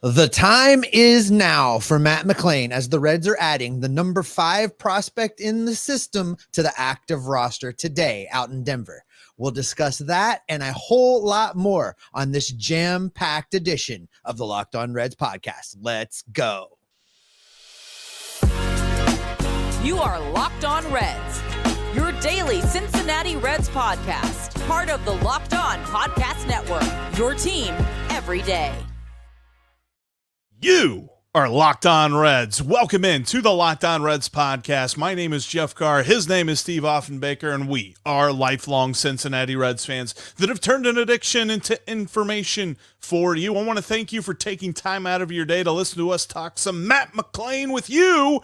The time is now for Matt McLain as the Reds are adding the number 5 prospect in the system to the active roster today out in Denver. We'll discuss that and a whole lot more on this jam-packed edition of the Locked On Reds podcast. Let's go. You are Locked On Reds, your daily Cincinnati Reds podcast, part of the Locked On Podcast Network, your team every day. You are Locked On Reds. Welcome in to the Locked On Reds podcast. My name is Jeff Carr. His name is Steve Offenbaker, and we are lifelong Cincinnati Reds fans that have turned an addiction into information for you. I want to thank you for taking time out of your day to listen to us talk some Matt McLain with you.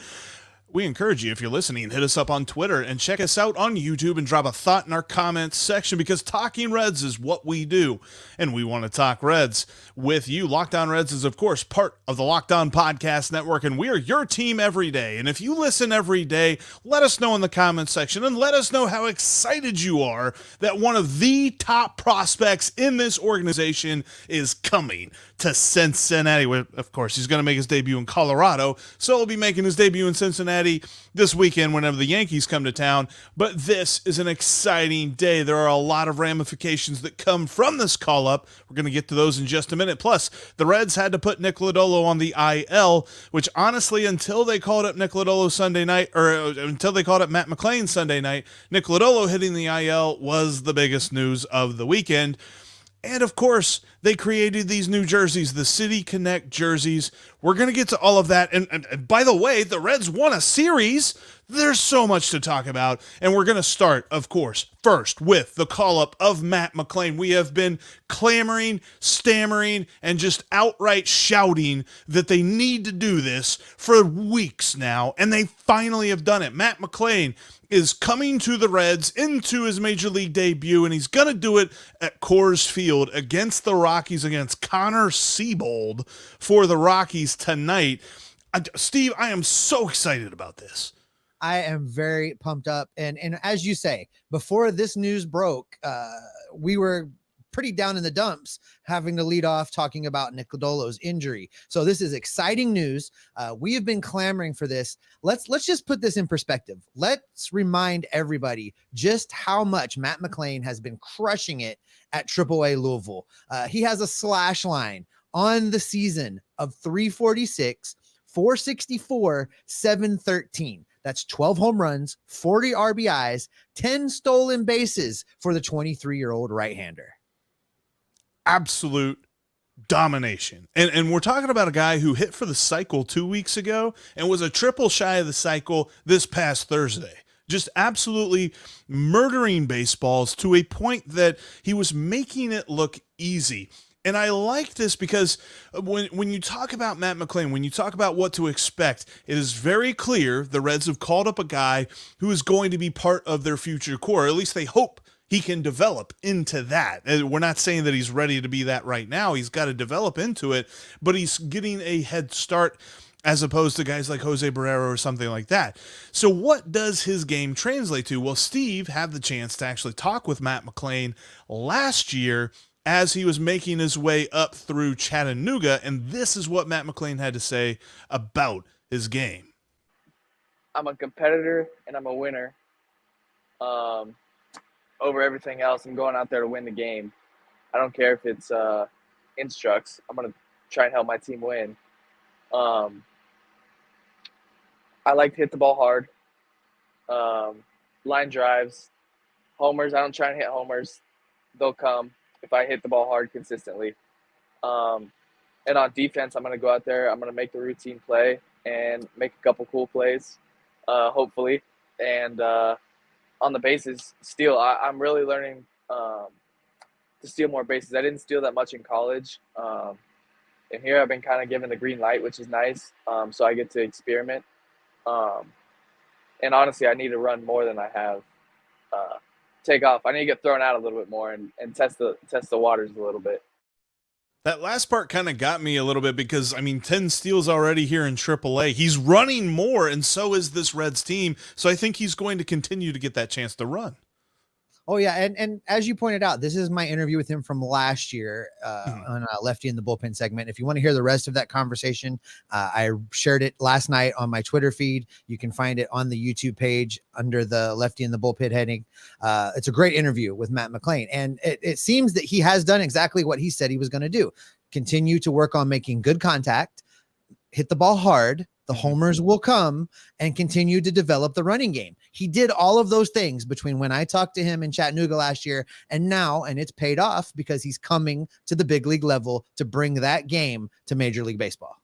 We encourage you, if you're listening, hit us up on Twitter and check us out on YouTube and drop a thought in our comments section, because talking Reds is what we do, and we want to talk Reds with you. Locked On Reds is, of course, part of the Locked On Podcast Network, and we are your team every day. And if you listen every day, let us know in the comments section, and let us know how excited you are that one of the top prospects in this organization is coming to Cincinnati. Of course, he's going to make his debut in Colorado, so he'll be making his debut in Cincinnati this weekend whenever the Yankees come to town. But this is an exciting day. There are a lot of ramifications that come from this call-up. We're going to get to those in just a minute. Plus, the Reds had to put Nick Lodolo on the IL, which honestly, until they called up Nick Lodolo Sunday night, or until they called up Matt McLain Sunday night, Nick Lodolo hitting the IL was the biggest news of the weekend. And of course, they created these new jerseys, the City Connect jerseys. We're going to get to all of that. And by the way, the Reds won a series. There's so much to talk about. And we're going to start, of course, first with the call-up of Matt McLain. We have been clamoring, stammering, and just outright shouting that they need to do this for weeks now. And they finally have done it. Matt McLain is coming to the Reds into his Major League debut, and he's going to do it at Coors Field against the Rockies, against Connor Siebold for the Rockies tonight. Steve, I am so excited about this. I am very pumped up. And as you say, before this news broke, we were pretty down in the dumps, having to lead off talking about Nick Lodolo's injury. So this is exciting news. We have been clamoring for this. Let's just put this in perspective. Let's remind everybody just how much Matt McLain has been crushing it at AAA Louisville. He has a slash line on the season of 346, 464, 713. That's 12 home runs, 40 RBIs, 10 stolen bases for the 23-year-old right-hander. Absolute domination. And we're talking about a guy who hit for the cycle 2 weeks ago and was a triple shy of the cycle this past Thursday. Just absolutely murdering baseballs to a point that he was making it look easy. And I like this because when you talk about Matt McLain, when you talk about what to expect, it is very clear the Reds have called up a guy who is going to be part of their future core. At least they hope he can develop into that. We're not saying that he's ready to be that right now. He's got to develop into it, but he's getting a head start as opposed to guys like Jose Barrero or something like that. So what does his game translate to? Well, Steve had the chance to actually talk with Matt McLain last year as he was making his way up through Chattanooga, and this is what Matt McLain had to say about his game. I'm a competitor and I'm a winner. Over everything else, I'm going out there to win the game. I don't care if it's instructs. I'm going to try and help my team win. I like to hit the ball hard. Line drives, homers. I don't try and hit homers. They'll come if I hit the ball hard consistently. And on defense, I'm going to go out there. I'm going to make the routine play and make a couple cool plays, hopefully. And on the bases, steal. I'm really learning to steal more bases. I didn't steal that much in college. And here I've been kind of given the green light, which is nice. So I get to experiment. And honestly, I need to run more than I have. Take off. I need to get thrown out a little bit more and test the waters a little bit. That last part kind of got me a little bit because, 10 steals already here in AAA. He's running more, and so is this Reds team. So I think he's going to continue to get that chance to run. Oh yeah, and as you pointed out, this is my interview with him from last year on Lefty in the Bullpen segment. If you want to hear the rest of that conversation, I shared it last night on my Twitter feed. You can find it on the YouTube page under the Lefty in the Bullpen heading. It's a great interview with Matt McLain, and it seems that he has done exactly what he said he was going to do: continue to work on making good contact, hit the ball hard. The homers will come, and continue to develop the running game. He did all of those things between when I talked to him in Chattanooga last year and now, and it's paid off because he's coming to the big league level to bring that game to Major League Baseball.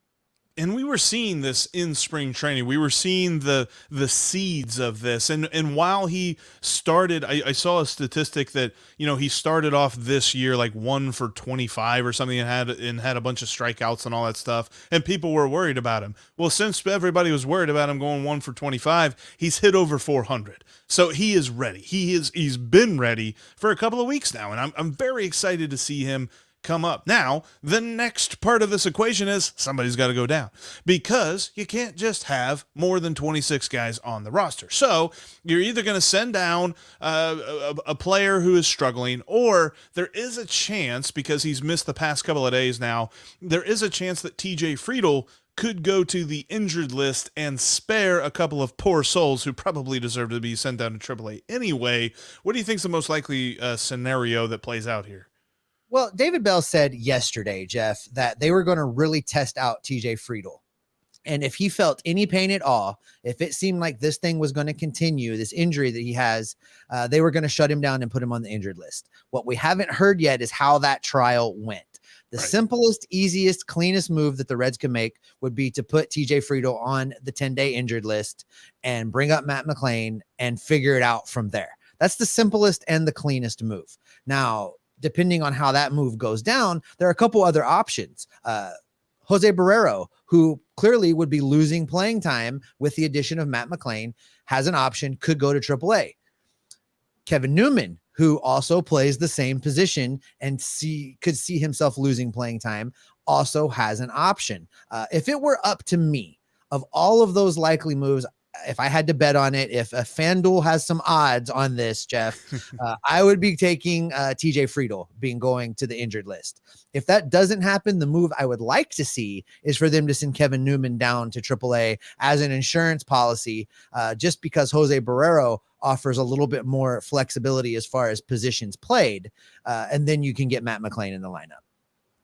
And we were seeing this in spring training. We were seeing the seeds of this. And while he started, I saw a statistic that, he started off this year like 1 for 25 or something and had a bunch of strikeouts and all that stuff. And people were worried about him. Well, since everybody was worried about him going 1 for 25, he's hit over 400. So he is ready. He's been ready for a couple of weeks now. And I'm very excited to see him come up. Now, the next part of this equation is somebody's got to go down, because you can't just have more than 26 guys on the roster. So you're either going to send down a player who is struggling, or there is a chance, because he's missed the past couple of days now, there is a chance that TJ Friedl could go to the injured list and spare a couple of poor souls who probably deserve to be sent down to AAA anyway. What do you think is the most likely scenario that plays out here? Well, David Bell said yesterday, Jeff, that they were going to really test out TJ Friedl. And if he felt any pain at all, if it seemed like this thing was going to continue, this injury that he has, they were going to shut him down and put him on the injured list. What we haven't heard yet is how that trial went. The simplest, easiest, cleanest move that the Reds can make would be to put TJ Friedl on the 10-day injured list and bring up Matt McLain and figure it out from there. That's the simplest and the cleanest move. Now, depending on how that move goes down, there are a couple other options. Jose Barrero, who clearly would be losing playing time with the addition of Matt McLain, has an option, could go to AAA. Kevin Newman, who also plays the same position and could see himself losing playing time, also has an option. If it were up to me, of all of those likely moves, if I had to bet on it, if a FanDuel has some odds on this, Jeff, I would be taking TJ Friedl going to the injured list. If that doesn't happen, the move I would like to see is for them to send Kevin Newman down to AAA as an insurance policy, just because Jose Barrero offers a little bit more flexibility as far as positions played. And then you can get Matt McLain in the lineup.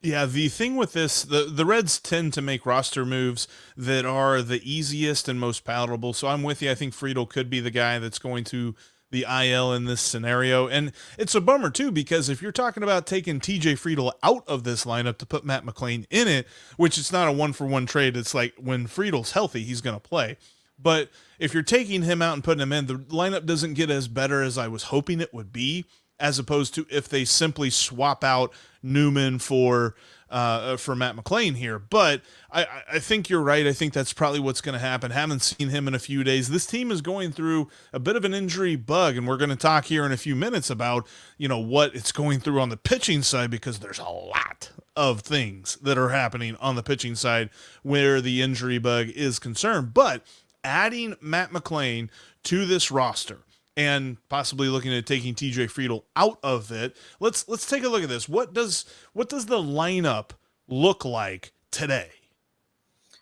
Yeah, the thing with this, the Reds tend to make roster moves that are the easiest and most palatable. So I'm with you. I think Friedl could be the guy that's going to the IL in this scenario. And it's a bummer, too, because if you're talking about taking TJ Friedl out of this lineup to put Matt McLain in it, which it's not a 1-for-1 trade, it's like when Friedel's healthy, he's going to play. But if you're taking him out and putting him in, the lineup doesn't get as better as I was hoping it would be, as opposed to if they simply swap out Newman for Matt McLain here. But I think you're right. I think that's probably what's going to happen. Haven't seen him in a few days. This team is going through a bit of an injury bug, and we're going to talk here in a few minutes about, what it's going through on the pitching side, because there's a lot of things that are happening on the pitching side where the injury bug is concerned. But adding Matt McLain to this roster, and possibly looking at taking TJ Friedl out of it. Let's take a look at this. What does the lineup look like today?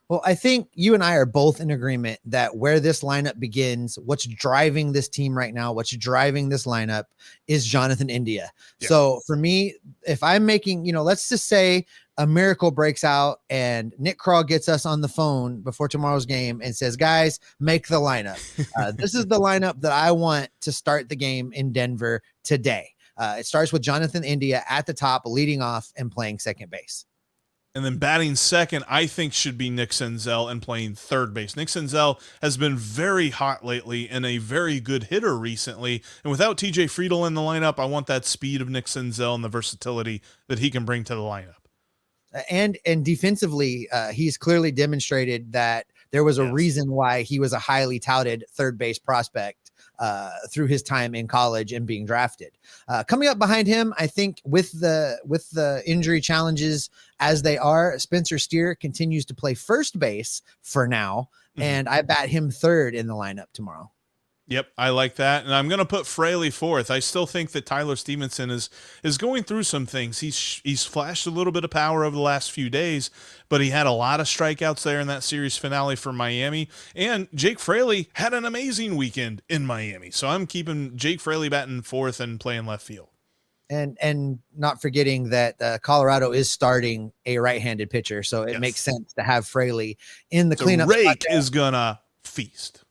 Well, I think you and I are both in agreement that where this lineup begins, what's driving this team right now, what's driving this lineup is Jonathan India. Yeah. So for me, if I'm making, let's just say a miracle breaks out and Nick Krall gets us on the phone before tomorrow's game and says, guys, make the lineup. This is the lineup that I want to start the game in Denver today. It starts with Jonathan India at the top, leading off and playing second base. And then batting second, I think, should be Nick Senzel and playing third base. Nick Senzel has been very hot lately and a very good hitter recently. And without TJ Friedl in the lineup, I want that speed of Nick Senzel and the versatility that he can bring to the lineup. And defensively, he's clearly demonstrated that there was a reason why he was a highly touted third base prospect through his time in college and being drafted. Coming up behind him, I think with the injury challenges as they are, Spencer Steer continues to play first base for now, and I bat him third in the lineup tomorrow. Yep, I like that, and I'm going to put Fraley fourth. I still think that Tyler Stevenson is going through some things. He's flashed a little bit of power over the last few days, but he had a lot of strikeouts there in that series finale for Miami, and Jake Fraley had an amazing weekend in Miami. So I'm keeping Jake Fraley batting fourth and playing left field. And not forgetting that Colorado is starting a right-handed pitcher, so it makes sense to have Fraley in the cleanup. Rake is gonna feast.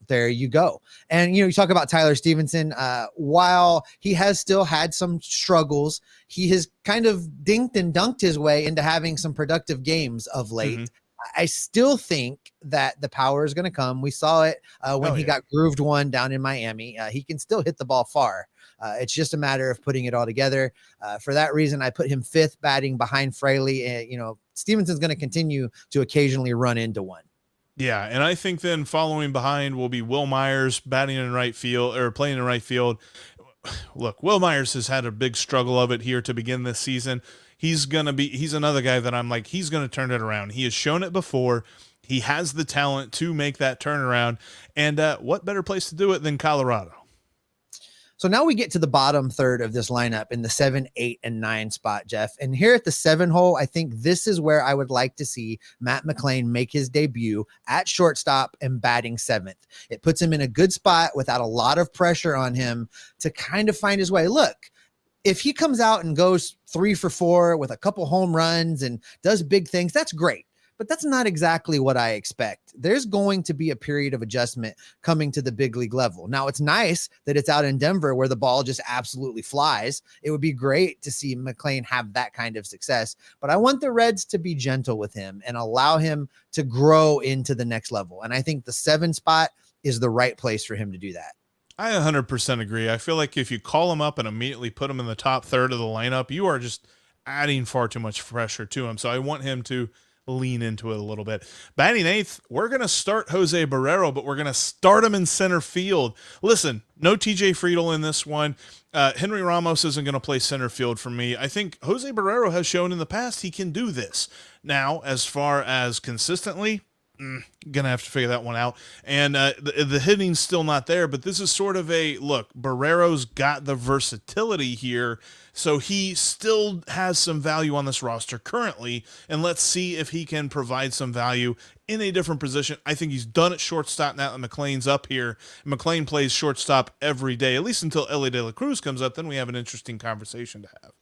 There you go. And, you talk about Tyler Stevenson, while he has still had some struggles, he has kind of dinked and dunked his way into having some productive games of late. Mm-hmm. I still think that the power is going to come. We saw it when he got grooved one down in Miami. He can still hit the ball far. It's just a matter of putting it all together. For that reason, I put him fifth batting behind Fraley. Stevenson's going to continue to occasionally run into one. Yeah, and I think then following behind will be Will Myers batting in right field or playing in right field. Look, Will Myers has had a big struggle of it here to begin this season. He's another guy that I'm like, he's going to turn it around. He has shown it before. He has the talent to make that turnaround. And what better place to do it than Colorado? So now we get to the bottom third of this lineup in the 7, 8, and 9 spot, Jeff. And here at the 7 hole, I think this is where I would like to see Matt McLain make his debut at shortstop and batting 7th. It puts him in a good spot without a lot of pressure on him to kind of find his way. Look, if he comes out and goes 3 for 4 with a couple home runs and does big things, that's great. But that's not exactly what I expect. There's going to be a period of adjustment coming to the big league level. Now, it's nice that it's out in Denver where the ball just absolutely flies. It would be great to see McLean have that kind of success, but I want the Reds to be gentle with him and allow him to grow into the next level. And I think the 7 spot is the right place for him to do that. I 100% agree. I feel like if you call him up and immediately put him in the top third of the lineup, you are just adding far too much pressure to him. So I want him to lean into it a little bit. Batting 8th, we're going to start Jose Barrero, but we're going to start him in center field. Listen, no TJ Friedl in this one. Henry Ramos isn't going to play center field for me. I think Jose Barrero has shown in the past he can do this. Now, as far as consistently, gonna have to figure that one out. And the hitting's still not there, but this is sort of a look. Barrero's got the versatility here, so he still has some value on this roster currently. And let's see if he can provide some value in a different position. I think he's done at shortstop now that McLean's up here. McLean plays shortstop every day, at least until Ellie De La Cruz comes up. Then we have an interesting conversation to have.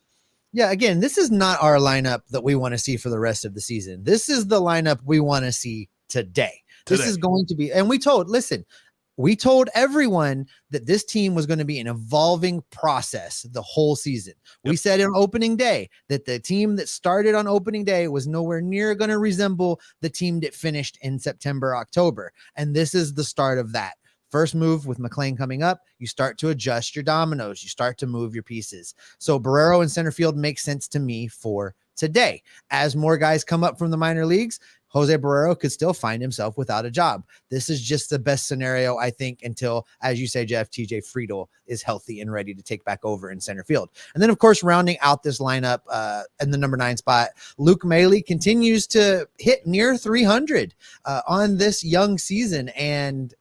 Yeah, again, this is not our lineup that we want to see for the rest of the season. This is the lineup we want to see today. This is going to be, and we told everyone that this team was going to be an evolving process the whole season. Yep. We said on opening day that the team that started on opening day was nowhere near going to resemble the team that finished in September, October. And this is the start of that. First move with McLean coming up, you start to adjust your dominoes. You start to move your pieces. So Barrero in center field makes sense to me for today. As more guys come up from the minor leagues, Jose Barrero could still find himself without a job. This is just the best scenario, I think, until, as you say, Jeff, TJ Friedl is healthy and ready to take back over in center field. And then, of course, rounding out this lineup in the number 9 spot, Luke Maile continues to hit near 300 on this young season. And,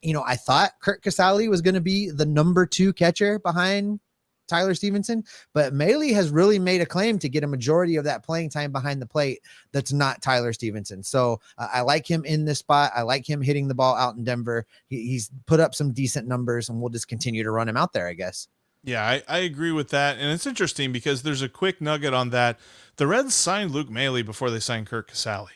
I thought Kurt Casale was going to be the number 2 catcher behind Tyler Stevenson, but Maile has really made a claim to get a majority of that playing time behind the plate. That's not Tyler Stevenson. So I like him in this spot. I like him hitting the ball out in Denver. He's put up some decent numbers, and we'll just continue to run him out there, I guess. Yeah, I agree with that. And it's interesting because there's a quick nugget on that. The Reds signed Luke Maile before they signed Kurt Casale.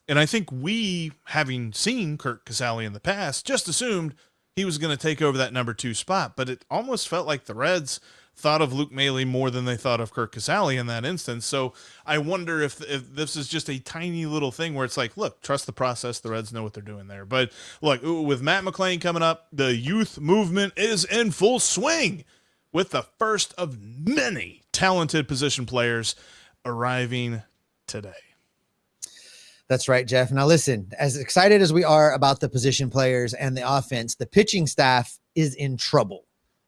And I think we, having seen Kurt Casale in the past, just assumed he was going to take over that number 2 spot, but it almost felt like the Reds thought of Luke Maile more than they thought of Kurt Casale in that instance. So I wonder if this is just a tiny little thing where it's like, look, trust the process. The Reds know what they're doing there. But look, with Matt McLain coming up, the youth movement is in full swing with the first of many talented position players arriving today. That's right, Jeff. Now listen, as excited as we are about the position players and the offense, the pitching staff is in trouble.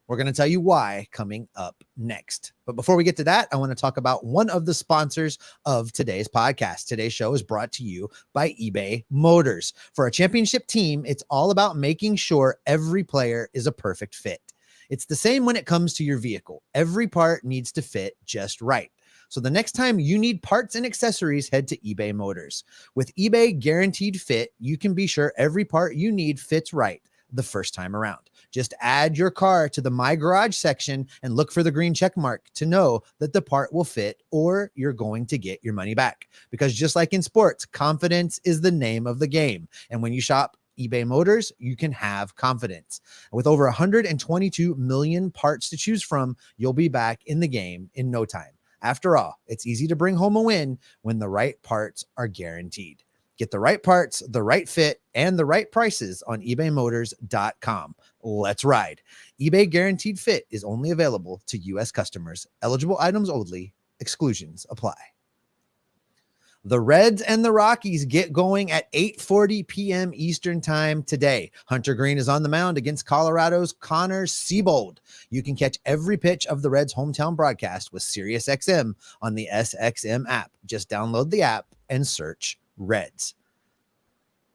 We're going to tell you why coming up next. But before we get to that, I want to talk about one of the sponsors of today's podcast. Today's show is brought to you by eBay Motors. For a championship team, it's all about making sure every player is a perfect fit. It's the same when it comes to your vehicle. Every part needs to fit just right. So the next time you need parts and accessories, head to eBay Motors. With eBay Guaranteed Fit, you can be sure every part you need fits right the first time around. Just add your car to the My Garage section and look for the green check mark to know that the part will fit or you're going to get your money back. Because just like in sports, confidence is the name of the game. And when you shop eBay Motors, you can have confidence. With over 122 million parts to choose from, you'll be back in the game in no time. After all, it's easy to bring home a win when the right parts are guaranteed. Get the right parts, the right fit, and the right prices on ebaymotors.com. Let's ride. eBay Guaranteed Fit is only available to U.S. customers. Eligible items only. Exclusions apply. The Reds and the Rockies get going at 8:40 p.m. Eastern time today. Hunter Green is on the mound against Colorado's Connor Seabold. You can catch every pitch of the Reds' hometown broadcast with SiriusXM on the SXM app. Just download the app and search Reds.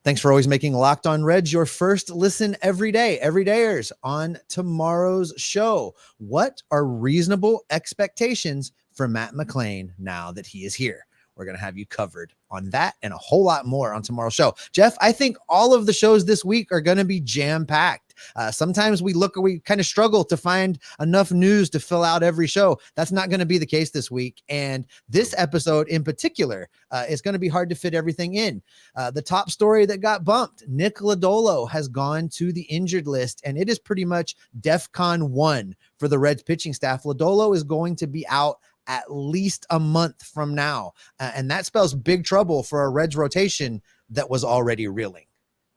Thanks for always making Locked On Reds your first listen every day. Everydayers, on tomorrow's show, what are reasonable expectations for Matt McLain now that he is here? We're going to have you covered on that and a whole lot more on tomorrow's show. Jeff, I think all of the shows this week are going to be jam-packed. Sometimes we kind of struggle to find enough news to fill out every show. That's not going to be the case this week. And this episode in particular is going to be hard to fit everything in. The top story that got bumped, Nick Lodolo has gone to the injured list, and it is pretty much DEFCON 1 for the Reds pitching staff. Lodolo is going to be out at least a month from now. And that spells big trouble for a Reds rotation that was already reeling.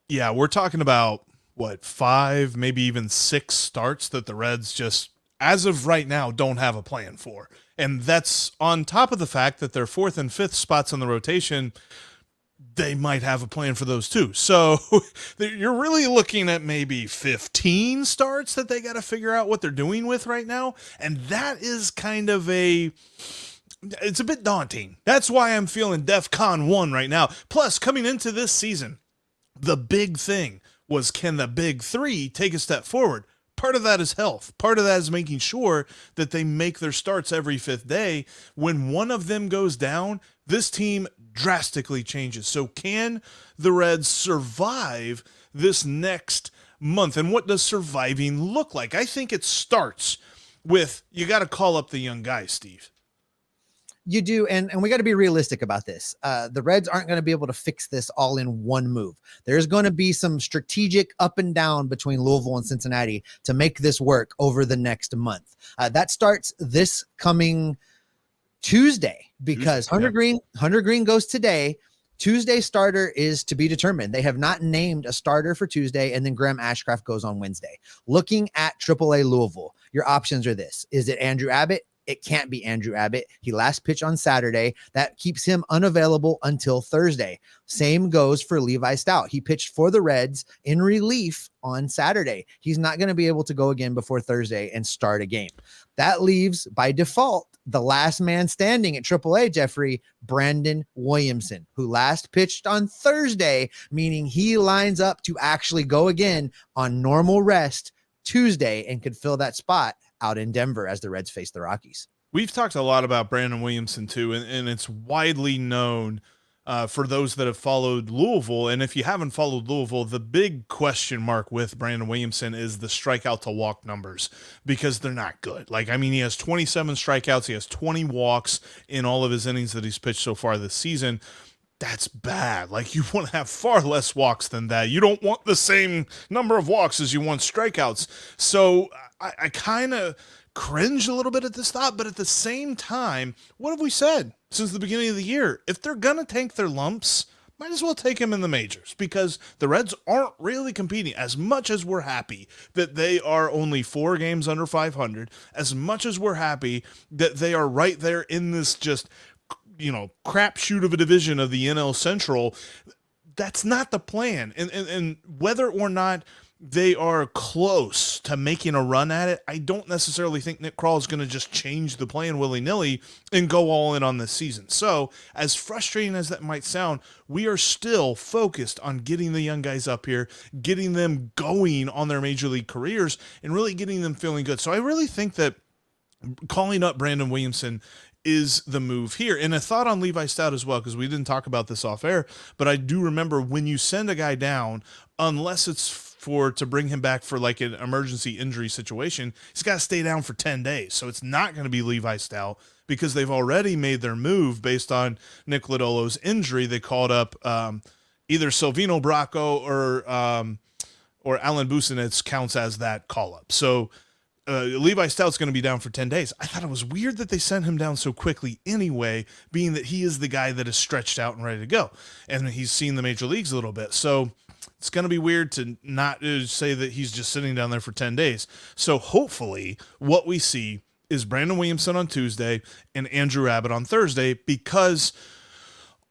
Yeah, we're talking about, 5, maybe even 6 starts that the Reds just, as of right now, don't have a plan for. And that's on top of the fact that their 4th and 5th spots on the rotation, they might have a plan for those too. So you're really looking at maybe 15 starts that they got to figure out what they're doing with right now. And that is kind of it's a bit daunting. That's why I'm feeling DEFCON 1 right now. Plus, coming into this season, the big thing was, can the big 3 take a step forward? Part of that is health. Part of that is making sure that they make their starts every 5th day. When one of them goes down, this team drastically changes. So can the Reds survive this next month? And what does surviving look like? I think it starts with, you got to call up the young guys, Steve. You do, and we got to be realistic about this. The Reds aren't going to be able to fix this all in one move. There's going to be some strategic up and down between Louisville and Cincinnati to make this work over the next month. That starts this coming Tuesday, because Hunter Green goes today. Tuesday starter is to be determined. They have not named a starter for Tuesday, and then Graham Ashcraft goes on Wednesday. Looking at AAA Louisville, your options are this. Is it Andrew Abbott? It can't be Andrew Abbott. He last pitched on Saturday. That keeps him unavailable until Thursday. Same goes for Levi Stout. He pitched for the Reds in relief on Saturday. He's not going to be able to go again before Thursday and start a game. That leaves, by default, the last man standing at AAA, Jeffrey, Brandon Williamson, who last pitched on Thursday, meaning he lines up to actually go again on normal rest Tuesday and could fill that spot out in Denver as the Reds face the Rockies. We've talked a lot about Brandon Williamson too, and it's widely known for those that have followed Louisville. And if you haven't followed Louisville, the big question mark with Brandon Williamson is the strikeout to walk numbers, because they're not good. He has 27 strikeouts. He has 20 walks in all of his innings that he's pitched so far this season. That's bad. You want to have far less walks than that. You don't want the same number of walks as you want strikeouts. So I kind of cringe a little bit at this thought, but at the same time, what have we said since the beginning of the year? If they're going to tank their lumps, might as well take them in the majors, because the Reds aren't really competing. As much as we're happy that they are only 4 games under 500, as much as we're happy that they are right there in this just crapshoot of a division of the NL Central, that's not the plan. And whether or not they are close to making a run at it. I don't necessarily think Nick Krall is going to just change the plan willy-nilly and go all in on this season. So, as frustrating as that might sound, we are still focused on getting the young guys up here, getting them going on their major league careers, and really getting them feeling good. So I really think that calling up Brandon Williamson is the move here. And a thought on Levi Stout as well, because we didn't talk about this off air, but I do remember when you send a guy down, unless it's to bring him back for like an emergency injury situation, he's got to stay down for 10 days. So it's not going to be Levi Stout because they've already made their move based on Nick Lodolo's injury. They called up either Silvino Bracco or Alan Busenitz counts as that call up. So Levi Stout's going to be down for 10 days. I thought it was weird that they sent him down so quickly anyway, being that he is the guy that is stretched out and ready to go. And he's seen the major leagues a little bit. So it's going to be weird to not say that he's just sitting down there for 10 days. So hopefully what we see is Brandon Williamson on Tuesday and Andrew Abbott on Thursday, because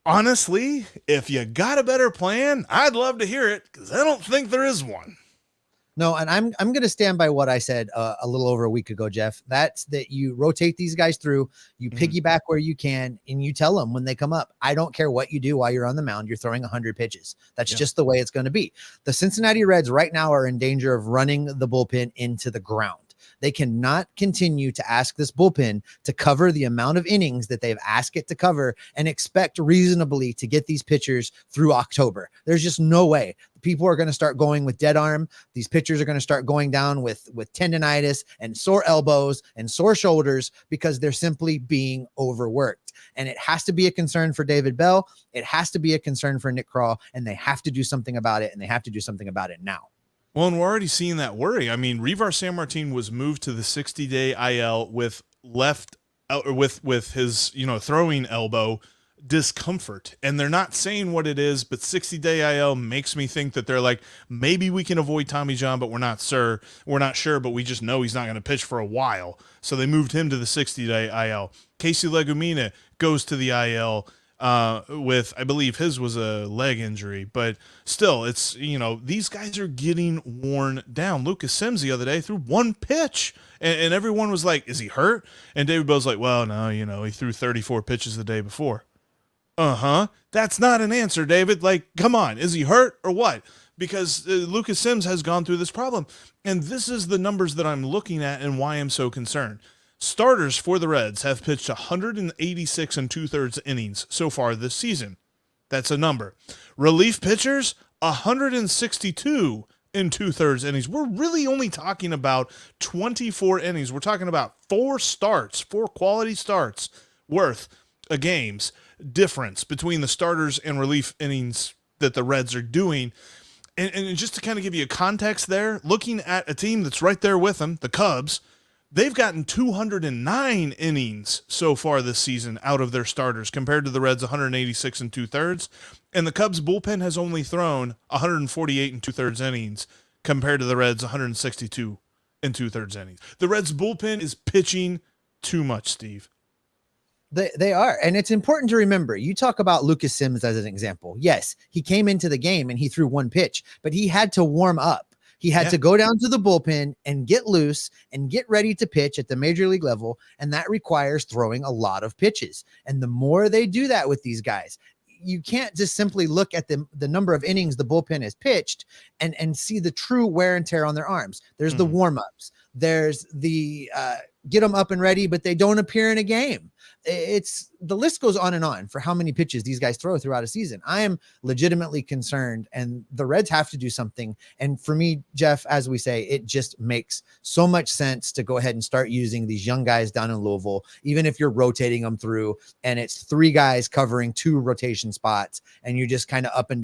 honestly, if you got a better plan, I'd love to hear it, because I don't think there is one. No, and I'm going to stand by what I said a little over a week ago, Jeff. That's that you rotate these guys through, you piggyback where you can, and you tell them when they come up, I don't care what you do while you're on the mound, you're throwing 100 pitches. That's just the way it's going to be. The Cincinnati Reds right now are in danger of running the bullpen into the ground. They cannot continue to ask this bullpen to cover the amount of innings that they've asked it to cover and expect reasonably to get these pitchers through October. There's just no way. People are going to start going with dead arm. These pitchers are going to start going down with tendonitis and sore elbows and sore shoulders because they're simply being overworked. And it has to be a concern for David Bell. It has to be a concern for Nick Krall, and they have to do something about it, and they have to do something about it now. Well, and we're already seeing that worry. I mean, Reivar Sanmartin was moved to the 60-day IL with his, throwing elbow discomfort. And they're not saying what it is, but 60-day IL makes me think that they're like, maybe we can avoid Tommy John, but we're not sure, but we just know he's not going to pitch for a while. So they moved him to the 60-day IL. Casey Legumina goes to the IL with, I believe his was a leg injury, but still it's, these guys are getting worn down. Lucas Sims the other day threw one pitch and everyone was like, is he hurt? And David Bell's like, well, no, he threw 34 pitches the day before. That's not an answer, David. Like, come on, is he hurt or what? Because Lucas Sims has gone through this problem. And this is the numbers that I'm looking at and why I'm so concerned. Starters for the Reds have pitched 186 and 2/3 innings so far this season. That's a number. Relief pitchers, 162 and 2/3 innings. We're really only talking about 24 innings. We're talking about 4 quality starts worth of games difference between the starters and relief innings that the Reds are doing. And just to kind of give you a context there, looking at a team that's right there with them, the Cubs, they've gotten 209 innings so far this season out of their starters compared to the Reds 186 and 2/3. And the Cubs bullpen has only thrown 148 and 2/3 innings compared to the Reds 162 and 2/3 innings. The Reds bullpen is pitching too much, Steve. They are. And it's important to remember, you talk about Lucas Sims as an example. Yes, he came into the game and he threw one pitch, but he had to warm up. He had to go down to the bullpen and get loose and get ready to pitch at the major league level. And that requires throwing a lot of pitches. And the more they do that with these guys, you can't just simply look at the number of innings the bullpen has pitched and see the true wear and tear on their arms. There's the warm-ups. There's the get them up and ready, but they don't appear in a game. It's the list goes on and on for how many pitches these guys throw throughout a season. I am legitimately concerned, and the Reds have to do something. And for me, Jeff, as we say, it just makes so much sense to go ahead and start using these young guys down in Louisville, even if you're rotating them through and it's 3 guys covering 2 rotation spots, and you're just kind of up and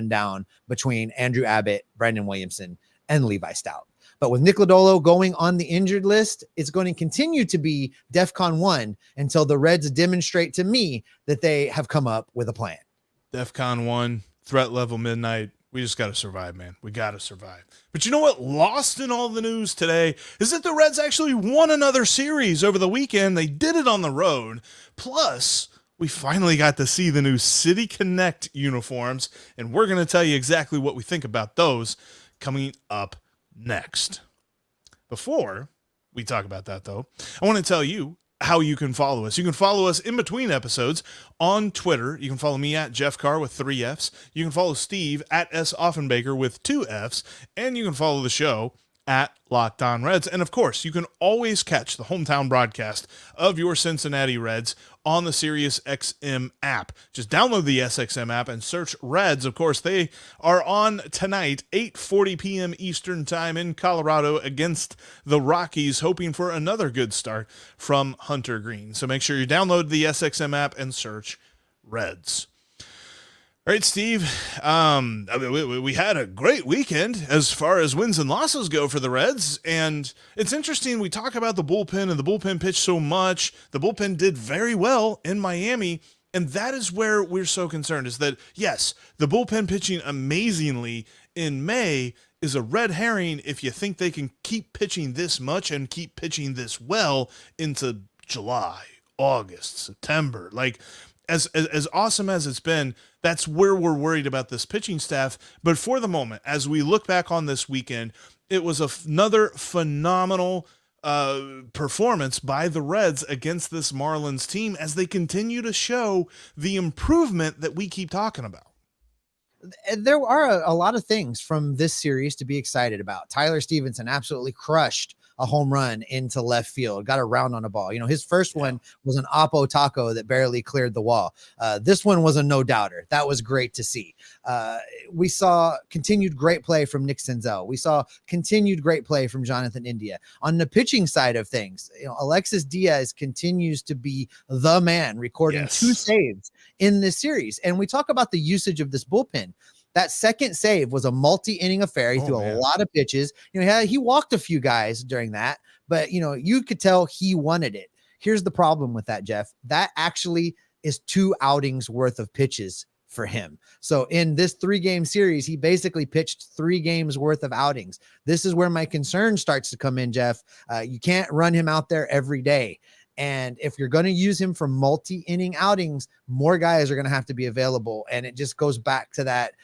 down between Andrew Abbott, Brandon Williamson, and Levi Stout. But with Nick Lodolo going on the injured list, it's going to continue to be DEFCON 1 until the Reds demonstrate to me that they have come up with a plan. DEFCON 1, threat level midnight. We just got to survive, man. We got to survive. But you know what? Lost in all the news today is that the Reds actually won another series over the weekend. They did it on the road. Plus, we finally got to see the new City Connect uniforms, and we're going to tell you exactly what we think about those coming up next. Before we talk about that, though, I want to tell you how you can follow us. You can follow us in between episodes on Twitter. You can follow me at Jeff Carr with 3 Fs. You can follow Steve at S. Offenbaker with 2 Fs. And you can follow the show at Locked On Reds. And of course, you can always catch the hometown broadcast of your Cincinnati Reds on the SiriusXM app. Just download the SXM app and search Reds. Of course, they are on tonight, 8:40 p.m. Eastern time in Colorado against the Rockies, hoping for another good start from Hunter Green. So make sure you download the SXM app and search Reds. All right, Steve, we had a great weekend as far as wins and losses go for the Reds, and it's interesting. We talk about the bullpen, and the bullpen pitched so much. The bullpen did very well in Miami, and that is where we're so concerned, is that, yes, the bullpen pitching amazingly in May is a red herring if you think they can keep pitching this much and keep pitching this well into July, August, September. Like, as awesome as it's been, that's where we're worried about this pitching staff. But for the moment, as we look back on this weekend, it was another phenomenal performance by the Reds against this Marlins team as they continue to show the improvement that we keep talking about. There are a lot of things from this series to be excited about. Tyler Stevenson absolutely crushed a home run into left field, got a round on a ball. You know, his first one was an Oppo taco that barely cleared the wall. This one was a no doubter. That was great to see. We saw continued great play from Nick Senzel. We saw continued great play from Jonathan India. On the pitching side of things, you know, Alexis Díaz continues to be the man, recording 2 saves in this series. And we talk about the usage of this bullpen. That second save was a multi-inning affair. He threw a lot of pitches. You know, he walked a few guys during that, but you know, you could tell he wanted it. Here's the problem with that, Jeff. That actually is 2 outings worth of pitches for him. So in this 3-game series, he basically pitched 3 games worth of outings. This is where my concern starts to come in, Jeff. You can't run him out there every day. And if you're going to use him for multi-inning outings, more guys are going to have to be available. And it just goes back to that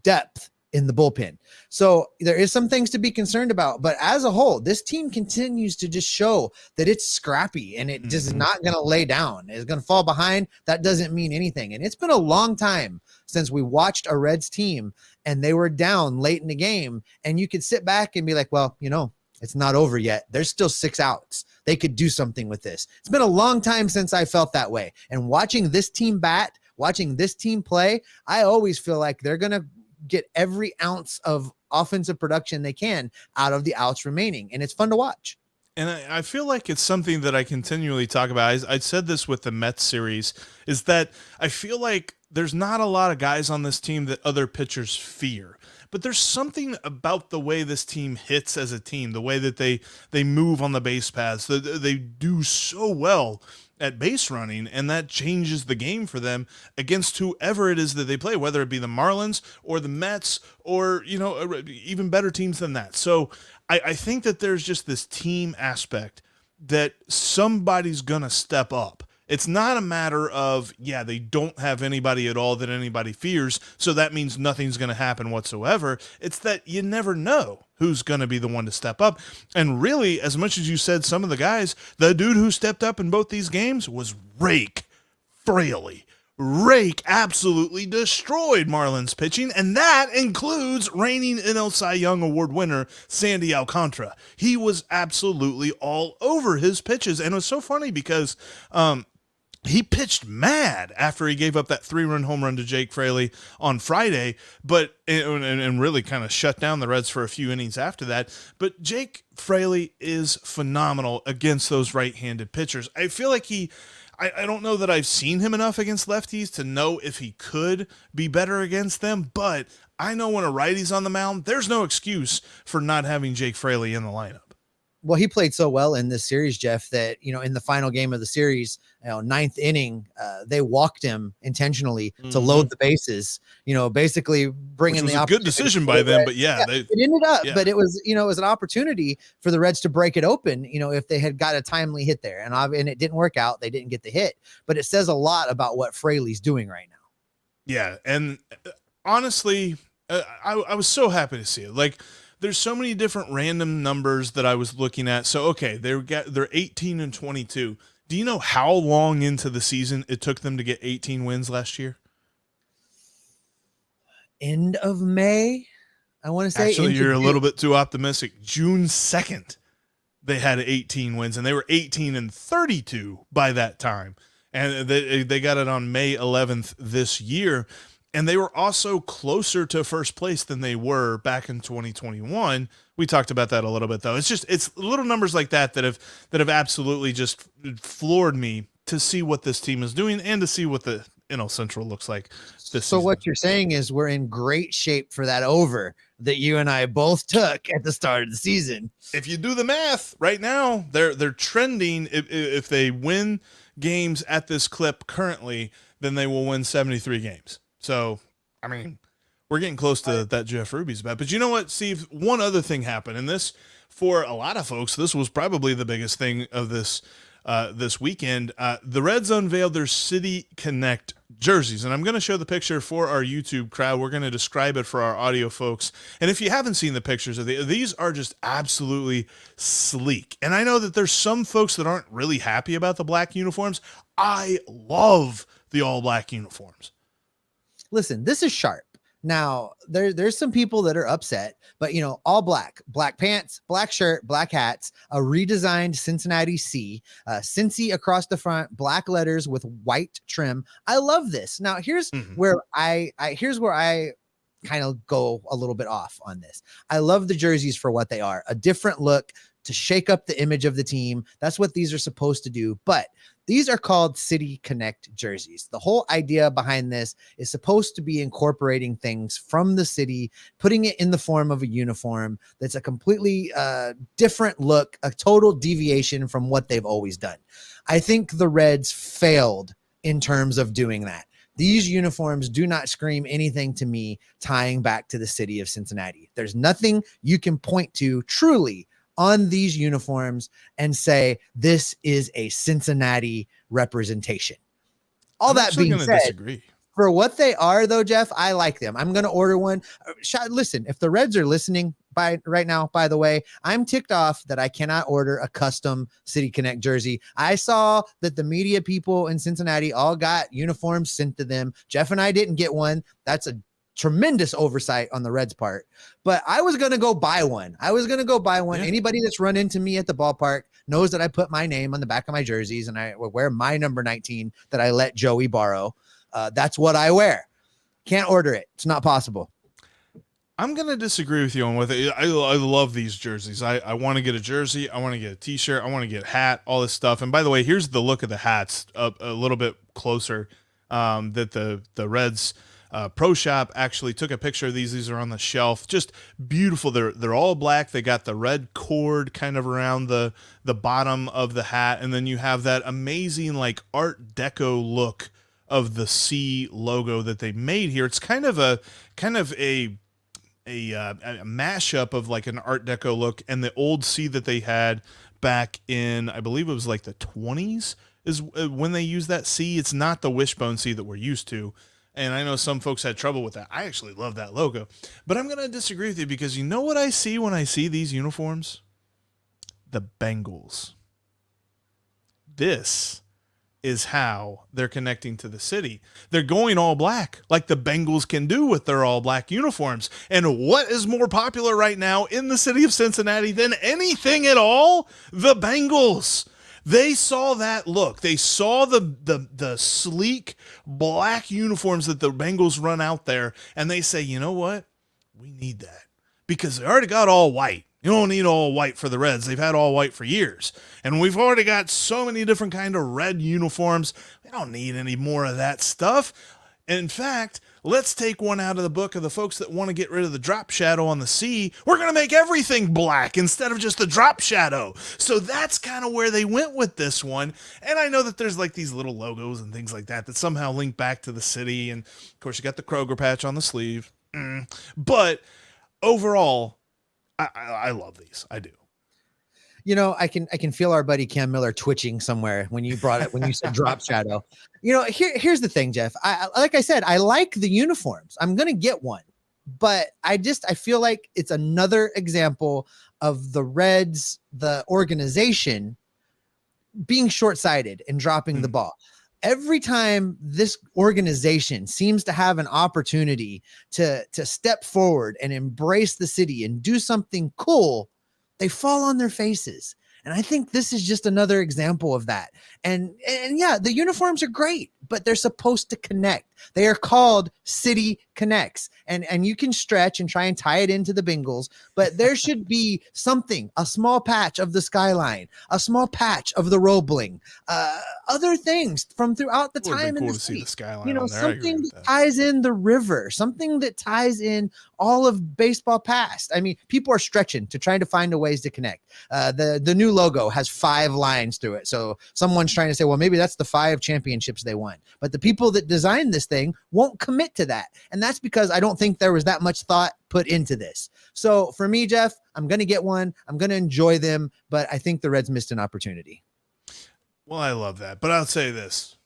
depth in the bullpen. So there is some things to be concerned about. But as a whole, this team continues to just show that it's scrappy and it just is not going to lay down. It's going to fall behind. That doesn't mean anything. And it's been a long time since we watched a Reds team and they were down late in the game. And you could sit back and be like, well, you know, it's not over yet. There's still 6 outs. They could do something with this. It's been a long time since I felt that way. And watching this team bat, watching this team play, I always feel like they're going to get every ounce of offensive production they can out of the outs remaining. And it's fun to watch. And I feel like it's something that I continually talk about. I said this with the Mets series, is that I feel like there's not a lot of guys on this team that other pitchers fear. But there's something about the way this team hits as a team, the way that they move on the base paths. They do so well at base running, and that changes the game for them against whoever it is that they play, whether it be the Marlins or the Mets or, you know, even better teams than that. So I think that there's just this team aspect that somebody's going to step up. It's not a matter of, they don't have anybody at all that anybody fears, so that means nothing's going to happen whatsoever. It's that you never know who's going to be the one to step up. And really, as much as you said some of the guys, the dude who stepped up in both these games was Rake Fraley. Rake absolutely destroyed Marlins pitching, and that includes reigning NL Cy Young Award winner Sandy Alcantara. He was absolutely all over his pitches, and it was so funny because he pitched mad after he gave up that 3-run home run to Jake Fraley on Friday, but and really kind of shut down the Reds for a few innings after that. But Jake Fraley is phenomenal against those right-handed pitchers. I feel like I don't know that I've seen him enough against lefties to know if he could be better against them, but I know when a righty's on the mound, there's no excuse for not having Jake Fraley in the lineup. Well, he played so well in this series, Jeff, that, you know, in the final game of the series, 9th inning, they walked him intentionally to load the bases, you know, basically bringing the good decision by them. But it ended up, but it was, you know, it was an opportunity for the Reds to break it open, you know, if they had got a timely hit there, and it didn't work out. They didn't get the hit, but it says a lot about what Fraley's doing right now. Yeah. And honestly, I was so happy to see it. Like, there's so many different random numbers that I was looking at. So, okay, they're 18-22. Do you know how long into the season it took them to get 18 wins last year? End of May, I want to say. Actually, you're a little bit too optimistic. June 2nd, they had 18 wins, and they were 18-32 by that time. And they got it on May 11th this year. And they were also closer to first place than they were back in 2021. We talked about that a little bit, though. It's little numbers like that have absolutely just floored me to see what this team is doing and to see what the NL Central looks like this season. What you're saying is we're in great shape for that over that you and I both took at the start of the season. If you do the math right now, they're trending. If they win games at this clip currently, then they will win 73 games. So, I mean, we're getting close to that Jeff Ruby's bet. But you know what, Steve? One other thing happened, and this, for a lot of folks, this was probably the biggest thing of this weekend. The Reds unveiled their City Connect jerseys, and I'm going to show the picture for our YouTube crowd. We're going to describe it for our audio folks. And if you haven't seen the pictures of these are just absolutely sleek. And I know that there's some folks that aren't really happy about the black uniforms. I love the all black uniforms. Listen, this is sharp. Now, there's some people that are upset, but, all black pants, black shirt, black hats, a redesigned Cincinnati C, Cincy across the front, black letters with white trim. I love this. Now, here's where I kind of go a little bit off on this. I love the jerseys for what they are, a different look to shake up the image of the team. That's what these are supposed to do. But these are called City Connect jerseys. The whole idea behind this is supposed to be incorporating things from the city, putting it in the form of a uniform that's a completely different look, a total deviation from what they've always done. I think the Reds failed in terms of doing that. These uniforms do not scream anything to me tying back to the city of Cincinnati. There's nothing you can point to truly on these uniforms and say, this is a Cincinnati representation. All that being said, disagree. For what they are, though, Jeff, I like them. I'm going to order one. Listen, if the Reds are listening right now, by the way, I'm ticked off that I cannot order a custom City Connect jersey. I saw that the media people in Cincinnati all got uniforms sent to them. Jeff and I didn't get one. That's a tremendous oversight on the Reds' part, but I was going to go buy one. Yeah. Anybody that's run into me at the ballpark knows that I put my name on the back of my jerseys and I wear my number 19 that I let Joey borrow. That's what I wear. Can't order it. It's not possible. I'm going to disagree with you on whether I love these jerseys. I want to get a jersey. I want to get a t-shirt. I want to get a hat, all this stuff. And by the way, here's the look of the hats up a little bit closer that the Reds Pro Shop actually took a picture of these. These are on the shelf. Just beautiful. They're all black. They got the red cord kind of around the bottom of the hat. And then you have that amazing like Art Deco look of the C logo that they made here. It's kind of a mashup of like an Art Deco look and the old C that they had back in, I believe it was like the 20s is when they used that C. It's not the wishbone C that we're used to. And I know some folks had trouble with that. I actually love that logo. But I'm going to disagree with you because you know what I see when I see these uniforms? The Bengals. This is how they're connecting to the city. They're going all black like the Bengals can do with their all black uniforms. And what is more popular right now in the city of Cincinnati than anything at all? The Bengals. They saw that look. They saw the sleek black uniforms that the Bengals run out there, and they say, you know what? We need that because they already got all white. You don't need all white for the Reds. They've had all white for years, and we've already got so many different kind of red uniforms. We don't need any more of that stuff. In fact, let's take one out of the book of the folks that want to get rid of the drop shadow on the C. We're going to make everything black instead of just the drop shadow. So that's kind of where they went with this one. And I know that there's like these little logos and things like that that somehow link back to the city. And of course you got the Kroger patch on the sleeve. But overall, I love these. I do. I can feel our buddy Cam Miller twitching somewhere when you said drop shadow. Here's the thing, Jeff. Like I said, I like the uniforms. I'm going to get one, But I feel like it's another example of the Reds, the organization, being short-sighted and dropping the ball. Every time this organization seems to have an opportunity to step forward and embrace the city and do something cool, they fall on their faces. And I think this is just another example of that. And yeah, the uniforms are great, but they're supposed to connect. They are called City Connects. And you can stretch and try and tie it into the Bengals, but there should be something, a small patch of the skyline, a small patch of the Roebling, other things from throughout the time in the city. See the skyline, you know, on there. something that ties in the river, something that ties in all of baseball past. I mean, people are stretching to trying to find a ways to connect. The new logo has 5 lines through it. So someone's trying to say, well, maybe that's the 5 championships they won. But the people that designed this thing won't commit to that. And that's because I don't think there was that much thought put into this. So for me, Jeff, I'm going to get one. I'm going to enjoy them, but I think the Reds missed an opportunity. Well, I love that, but I'll say this.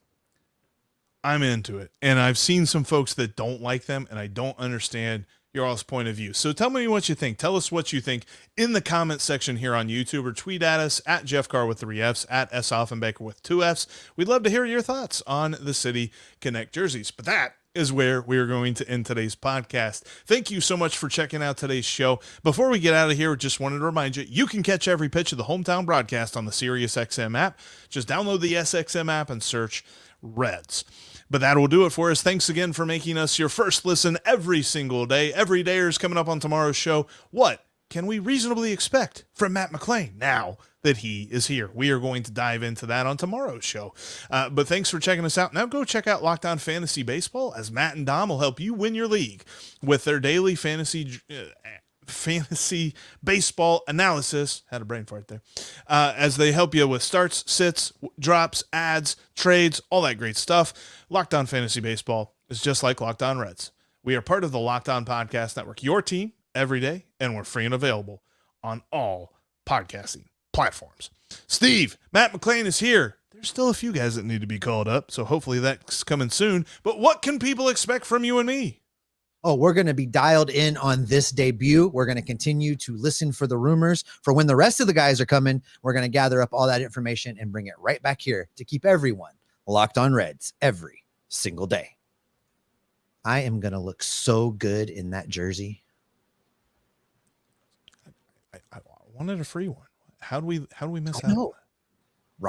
I'm into it, and I've seen some folks that don't like them, and I don't understand your all's point of view. So tell me what you think. Tell us what you think in the comment section here on YouTube, or tweet at us at Jeff Carr with 3 Fs, at S. Offenbaker with 2 Fs. We'd love to hear your thoughts on the City Connect jerseys. But that is where we are going to end today's podcast. Thank you so much for checking out today's show. Before we get out of here, just wanted to remind you, you can catch every pitch of the hometown broadcast on the SiriusXM app. Just download the SXM app and search Reds. But that will do it for us. Thanks again for making us your first listen every single day. Every dayers coming up on tomorrow's show. What can we reasonably expect from Matt McLain now that he is here? We are going to dive into that on tomorrow's show. But thanks for checking us out. Now go check out Locked On Fantasy Baseball, as Matt and Dom will help you win your league with their daily fantasy baseball analysis. Had a brain fart there. As they help you with starts, sits, drops, ads, trades, all that great stuff. Locked On Fantasy Baseball is just like Locked On Reds. We are part of the Locked On Podcast Network, your team every day, and we're free and available on all podcasting platforms. Steve, Matt McLain is here. There's still a few guys that need to be called up, so hopefully that's coming soon. But what can people expect from you and me? Oh, we're going to be dialed in on this debut. We're going to continue to listen for the rumors for when the rest of the guys are coming. We're going to gather up all that information and bring it right back here to keep everyone locked on Reds every single day. I am going to look so good in that jersey. I wanted a free one. How do we miss out on that?